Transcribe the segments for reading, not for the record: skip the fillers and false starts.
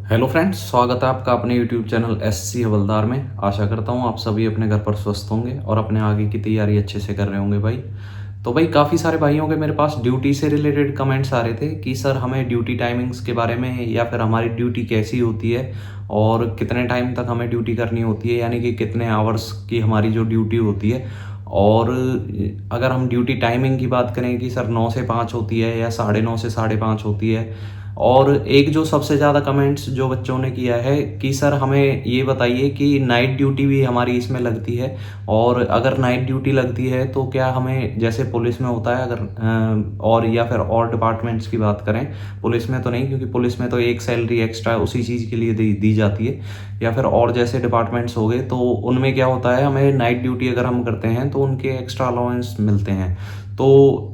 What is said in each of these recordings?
Hello friends, स्वागत है आपका अपने यूट्यूब चैनल एससी हवलदार में। आशा करता हूँ आप सभी अपने घर पर स्वस्थ होंगे और अपने आगे की तैयारी अच्छे से कर रहे होंगे भाई। तो भाई काफ़ी सारे भाइयों के मेरे पास ड्यूटी से रिलेटेड कमेंट्स आ रहे थे कि सर हमें ड्यूटी टाइमिंग्स के बारे में या फिर हमारी ड्यूटी कैसी होती है और कितने टाइम तक हमें ड्यूटी करनी होती है, यानी कि कितने आवर्स की हमारी जो ड्यूटी होती है। और अगर हम ड्यूटी टाइमिंग की बात करें कि सर 9 से 5 होती है या 9:30 से 5:30 होती है। और एक जो सबसे ज़्यादा कमेंट्स जो बच्चों ने किया है कि सर हमें ये बताइए कि नाइट ड्यूटी भी हमारी इसमें लगती है, और अगर नाइट ड्यूटी लगती है तो क्या हमें जैसे पुलिस में होता है अगर और या फिर और डिपार्टमेंट्स की बात करें, पुलिस में तो नहीं क्योंकि पुलिस में तो एक सैलरी एक्स्ट्रा उसी चीज़ के लिए दी जाती है, या फिर और जैसे डिपार्टमेंट्स हो गए तो उनमें क्या होता है, हमें नाइट ड्यूटी अगर हम करते हैं तो उनके एक्स्ट्रा अलाउंस मिलते हैं। तो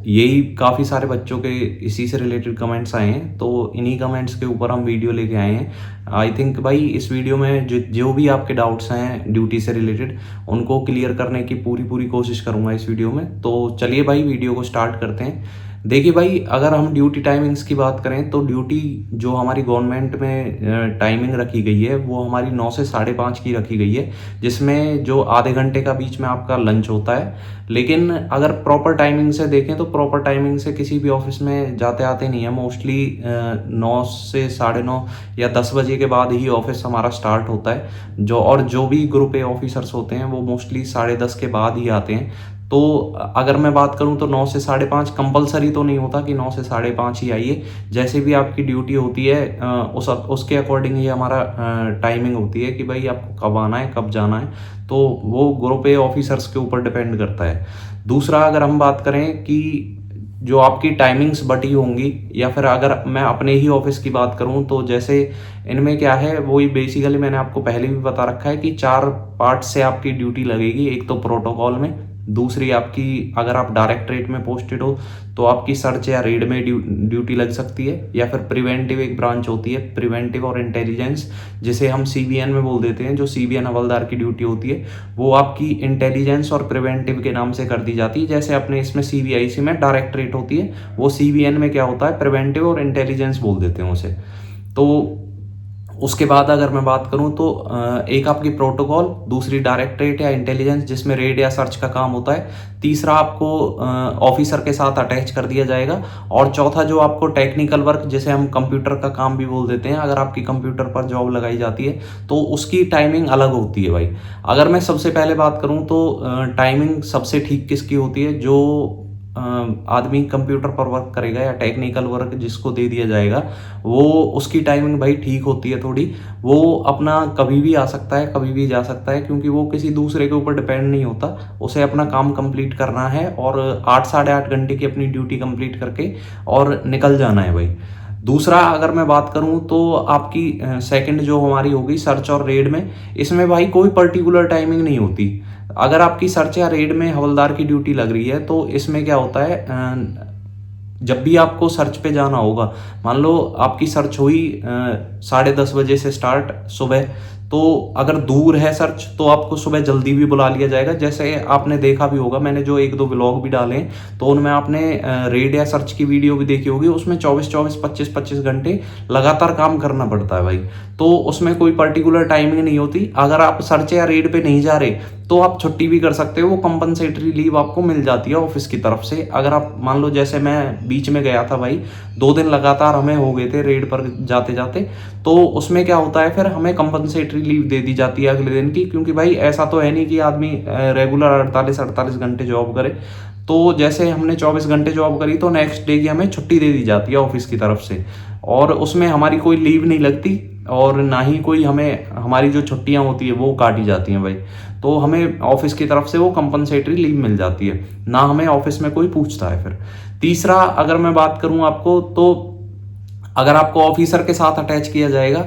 यही काफ़ी सारे बच्चों के इसी से रिलेटेड कमेंट्स आए हैं, तो इन्हीं कमेंट्स के ऊपर हम वीडियो लेके आए हैं। आई थिंक भाई इस वीडियो में जो भी आपके डाउट्स हैं ड्यूटी से रिलेटेड उनको क्लियर करने की पूरी कोशिश करूंगा इस वीडियो में। तो चलिए भाई वीडियो को स्टार्ट करते हैं। देखिए भाई, अगर हम ड्यूटी टाइमिंग्स की बात करें तो ड्यूटी जो हमारी गवर्नमेंट में टाइमिंग रखी गई है वो हमारी 9 से 5:30 की रखी गई है, जिसमें जो आधे घंटे का बीच में आपका लंच होता है। लेकिन अगर प्रॉपर टाइमिंग से देखें तो प्रॉपर टाइमिंग से किसी भी ऑफिस में जाते आते नहीं है। मोस्टली 9 से 9:30 या 10 बजे के बाद ही ऑफिस हमारा स्टार्ट होता है। जो भी ग्रुप ए ऑफिसर्स होते हैं वो मोस्टली 10:30 के बाद ही आते हैं। तो अगर मैं बात करूं तो 9 से 5:30 कंपलसरी तो नहीं होता कि 9 से 5:30 ही आइए। जैसे भी आपकी ड्यूटी होती है उसके अकॉर्डिंग ही हमारा टाइमिंग होती है कि भाई आपको कब आना है कब जाना है। तो वो ग्रुप ए ऑफिसर्स के ऊपर डिपेंड करता है। दूसरा, अगर हम बात करें कि जो आपकी टाइमिंग्स बटी होंगी, या फिर अगर मैं अपने ही ऑफिस की बात करूं तो जैसे इनमें क्या है वही बेसिकली मैंने आपको पहले भी बता रखा है कि 4 पार्ट से आपकी ड्यूटी लगेगी। एक तो प्रोटोकॉल में, दूसरी आपकी अगर आप डायरेक्टरेट में पोस्टेड हो तो आपकी सर्च या रेड में ड्यूटी लग सकती है, या फिर प्रिवेंटिव एक ब्रांच होती है, प्रिवेंटिव और इंटेलिजेंस, जिसे हम सीबीएन में बोल देते हैं। जो सीबीएन हवलदार की ड्यूटी होती है वो आपकी इंटेलिजेंस और प्रिवेंटिव के नाम से कर दी जाती है। जैसे अपने इसमें सीबीआईसी में डायरेक्टरेट होती है, वो सीबीएन में क्या होता है, प्रिवेंटिव और इंटेलिजेंस बोल देते हैं उसे। तो उसके बाद अगर मैं बात करूं तो एक आपकी प्रोटोकॉल, दूसरी डायरेक्टरेट या इंटेलिजेंस जिसमें रेड या सर्च का काम होता है, तीसरा आपको ऑफिसर के साथ अटैच कर दिया जाएगा, और चौथा जो आपको टेक्निकल वर्क जिसे हम कंप्यूटर का काम भी बोल देते हैं, अगर आपकी कंप्यूटर पर जॉब लगाई जाती है तो उसकी टाइमिंग अलग होती है भाई। अगर मैं सबसे पहले बात करूं तो टाइमिंग सबसे ठीक किसकी होती है, जो आदमी कंप्यूटर पर वर्क करेगा या टेक्निकल वर्क जिसको दे दिया जाएगा, वो उसकी टाइमिंग भाई ठीक होती है थोड़ी। वो अपना कभी भी आ सकता है कभी भी जा सकता है, क्योंकि वो किसी दूसरे के ऊपर डिपेंड नहीं होता। उसे अपना काम कंप्लीट करना है और 8 साढ़े 8 घंटे की अपनी ड्यूटी कंप्लीट करके और निकल जाना है भाई। दूसरा, अगर मैं बात करूं तो आपकी सेकंड जो हमारी होगी सर्च और रेड में, इसमें भाई कोई पर्टिकुलर टाइमिंग नहीं होती। अगर आपकी सर्च या रेड में हवलदार की ड्यूटी लग रही है तो इसमें क्या होता है, जब भी आपको सर्च पे जाना होगा, मान लो आपकी सर्च हुई 10:30 बजे से स्टार्ट सुबह, तो अगर दूर है सर्च तो आपको सुबह जल्दी भी बुला लिया जाएगा। जैसे आपने देखा भी होगा, मैंने जो 1-2 व्लॉग भी डाले हैं तो उनमें आपने रेड या सर्च की वीडियो भी देखी होगी। उसमें 24-24 25-25 घंटे लगातार काम करना पड़ता है भाई। तो उसमें कोई पर्टिकुलर टाइमिंग नहीं होती। अगर आप सर्च या रेड पे नहीं जा रहे तो आप छुट्टी भी कर सकते हो, वो कंपनसेटरी लीव आपको मिल जाती है ऑफिस की तरफ से। अगर आप मान लो जैसे मैं बीच में गया था भाई, 2 दिन लगातार हमें हो गए थे रेड पर जाते जाते, तो उसमें क्या होता है फिर हमें कंपनसेटरी लीव दे दी जाती है अगले दिन की, क्योंकि भाई ऐसा तो है नहीं कि आदमी रेगुलर 48-48 घंटे जॉब करे। तो जैसे हमने 24 घंटे जॉब करी तो नेक्स्ट डे की हमें छुट्टी दे दी जाती है ऑफिस की तरफ से, और उसमें हमारी कोई लीव नहीं लगती और ना ही कोई हमें हमारी जो छुट्टियां होती है वो काटी जाती हैं भाई। तो हमें ऑफिस की तरफ से वो कंपनसेटरी लीव मिल जाती है, ना हमें ऑफिस में कोई पूछता है फिर। तीसरा, अगर मैं बात करूं आपको तो अगर आपको ऑफिसर के साथ अटैच किया जाएगा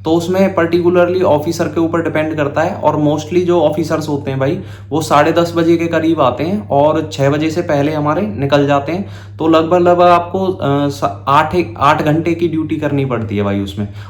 तो उसमें पर्टिकुलरली ऑफिसर के ऊपर डिपेंड करता है, और मोस्टली जो ऑफिसर्स होते हैं भाई वो 10:30 बजे के करीब आते हैं और 6 बजे से पहले हमारे निकल जाते हैं। तो लगभग आपको 8 घंटे की ड्यूटी करनी पड़ती है भाई।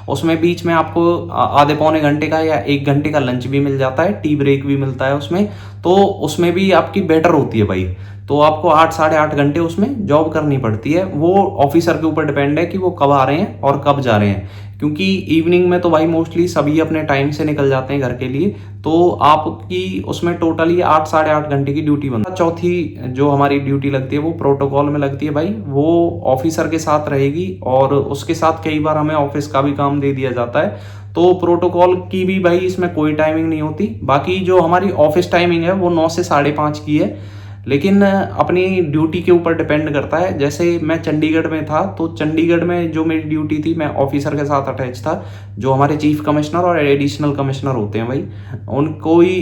उसमें बीच में आपको आधे पौने घंटे का या 1 घंटे का लंच भी मिल जाता है, टी ब्रेक भी मिलता है उसमें, तो उसमें भी आपकी बेटर होती है भाई। तो आपको 8 साढ़े 8 घंटे उसमें जॉब करनी पड़ती है। वो ऑफिसर के ऊपर डिपेंड है कि वो कब आ रहे हैं और कब जा रहे हैं, क्योंकि इवनिंग में तो भाई मोस्टली सभी अपने टाइम से निकल जाते हैं घर के लिए, तो आपकी उसमें टोटली 8 साढ़े 8 घंटे की ड्यूटी बनती है। चौथी जो हमारी ड्यूटी लगती है वो प्रोटोकॉल में लगती है भाई। वो ऑफिसर के साथ रहेगी और उसके साथ कई बार हमें ऑफिस का भी काम दे दिया जाता है, तो प्रोटोकॉल की भी भाई इसमें कोई टाइमिंग नहीं होती। बाकी जो हमारी ऑफिस टाइमिंग है वो 9 से 5:30 की है, लेकिन अपनी ड्यूटी के ऊपर डिपेंड करता है। जैसे मैं चंडीगढ़ में था, तो चंडीगढ़ में जो मेरी ड्यूटी थी, मैं ऑफिसर के साथ अटैच था। जो हमारे चीफ कमिश्नर और एडिशनल कमिश्नर होते हैं भाई, उनको ही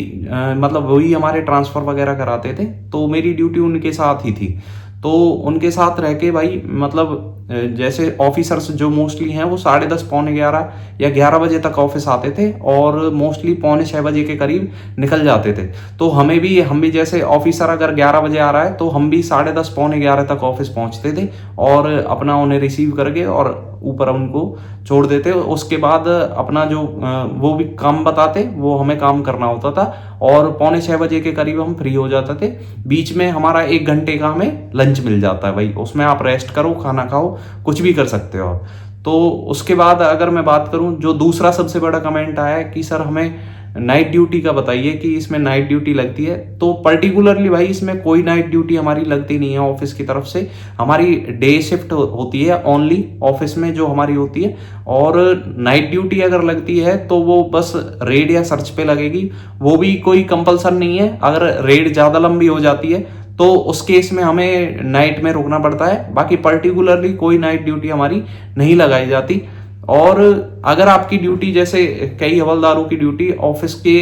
मतलब वही हमारे ट्रांसफ़र वगैरह कराते थे, तो मेरी ड्यूटी उनके साथ ही थी। तो उनके साथ रह के भाई मतलब जैसे ऑफिसर्स जो मोस्टली हैं वो 10:30 पौने 11 या 11 बजे तक ऑफिस आते थे और मोस्टली पौने 6 बजे के करीब निकल जाते थे। तो हम भी जैसे ऑफिसर अगर 11 बजे आ रहा है तो हम भी 10:30 पौने 11 तक ऑफिस पहुंचते थे और अपना उन्हें रिसीव करके और ऊपर उनको छोड़ देते। उसके बाद अपना जो वो भी काम बताते, वो हमें काम करना होता था और पौने 6 बजे के करीब हम फ्री हो जाते थे। बीच में हमारा 1 घंटे का हमें लंच मिल जाता है भाई, उसमें आप रेस्ट करो, खाना खाओ, कुछ भी कर सकते हो। तो उसके बाद अगर मैं बात करूं, जो दूसरा सबसे बड़ा कमेंट आया है कि सर हमें नाइट ड्यूटी का बताइए कि इसमें नाइट ड्यूटी लगती है, तो पर्टिकुलरली भाई इसमें कोई नाइट ड्यूटी हमारी लगती नहीं है ऑफिस की तरफ से। हमारी डे शिफ्ट होती है ओनली ऑफिस में जो हमारी होती है, और नाइट ड्यूटी अगर लगती है तो वो बस रेड या सर्च पे लगेगी। वो भी कोई कंपल्सन नहीं है, अगर रेड ज़्यादा लंबी हो जाती है तो उस केस में हमें नाइट में रुकना पड़ता है। बाकी पर्टिकुलरली कोई नाइट ड्यूटी हमारी नहीं लगाई जाती। और अगर आपकी ड्यूटी, जैसे कई हवलदारों की ड्यूटी ऑफिस के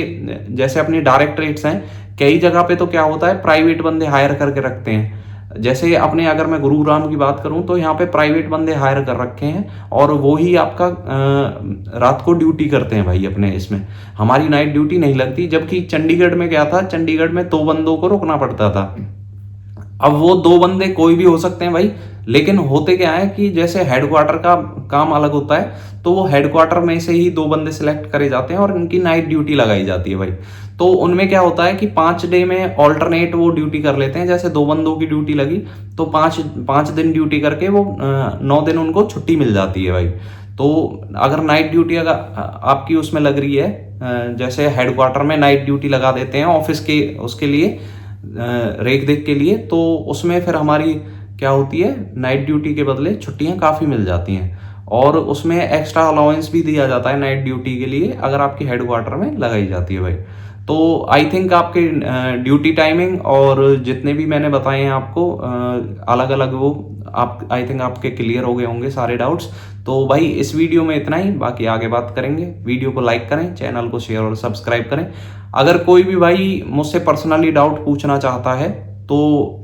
जैसे अपनी डायरेक्टरेट्स हैं, कई जगह पे तो क्या होता है प्राइवेट बंदे हायर करके रखते हैं। जैसे अपने अगर मैं गुरुग्राम की बात करूं तो यहाँ पे प्राइवेट बंदे हायर कर रखे हैं और वो ही आपका रात को ड्यूटी करते हैं भाई अपने इसमें। हमारी नाइट ड्यूटी नहीं लगती। जबकि चंडीगढ़ में क्या था, चंडीगढ़ में 2 बंदों को रुकना पड़ता था। अब वो 2 बंदे कोई भी हो सकते हैं भाई, लेकिन होते क्या है कि जैसे हेडक्वार्टर का काम अलग होता है, तो वो हेडक्वार्टर में से ही 2 बंदे सिलेक्ट करे जाते हैं और इनकी नाइट ड्यूटी लगाई जाती है भाई। तो उनमें क्या होता है कि 5 डे में ऑल्टरनेट वो ड्यूटी कर लेते हैं। जैसे 2 बंदों की ड्यूटी लगी तो 5 दिन ड्यूटी करके वो 9 दिन उनको छुट्टी मिल जाती है भाई। तो अगर नाइट ड्यूटी अगर आपकी उसमें लग रही है, जैसे हेडक्वार्टर में नाइट ड्यूटी लगा देते हैं ऑफिस के उसके लिए रेख देख के लिए, तो उसमें फिर हमारी क्या होती है, नाइट ड्यूटी के बदले छुट्टियां काफ़ी मिल जाती हैं और उसमें एक्स्ट्रा अलाउंस भी दिया जाता है नाइट ड्यूटी के लिए, अगर आपकी हेडक्वार्टर में लगाई जाती है भाई। तो आई थिंक आपके ड्यूटी टाइमिंग और जितने भी मैंने बताए हैं आपको अलग अलग, वो आप आई थिंक आपके क्लियर हो गए होंगे सारे डाउट्स। तो भाई इस वीडियो में इतना ही, बाकी आगे बात करेंगे। वीडियो को लाइक करें, चैनल को शेयर और सब्सक्राइब करें। अगर कोई भी भाई मुझसे पर्सनली डाउट पूछना चाहता है तो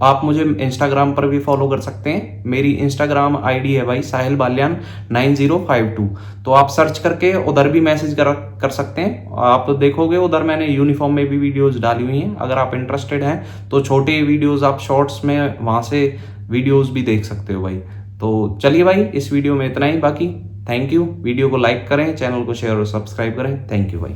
आप मुझे इंस्टाग्राम पर भी फॉलो कर सकते हैं। मेरी इंस्टाग्राम आईडी है भाई साहिल बालियान 9052। तो आप सर्च करके उधर भी मैसेज कर सकते हैं। आप देखोगे उधर मैंने यूनिफॉर्म में भी वीडियोस डाली हुई हैं। अगर आप इंटरेस्टेड हैं तो छोटे वीडियोस आप शॉर्ट्स में वहाँ से वीडियोस भी देख सकते हो भाई। तो चलिए भाई इस वीडियो में इतना ही, बाकी थैंक यू। वीडियो को लाइक करें, चैनल को शेयर और सब्सक्राइब करें। थैंक यू भाई।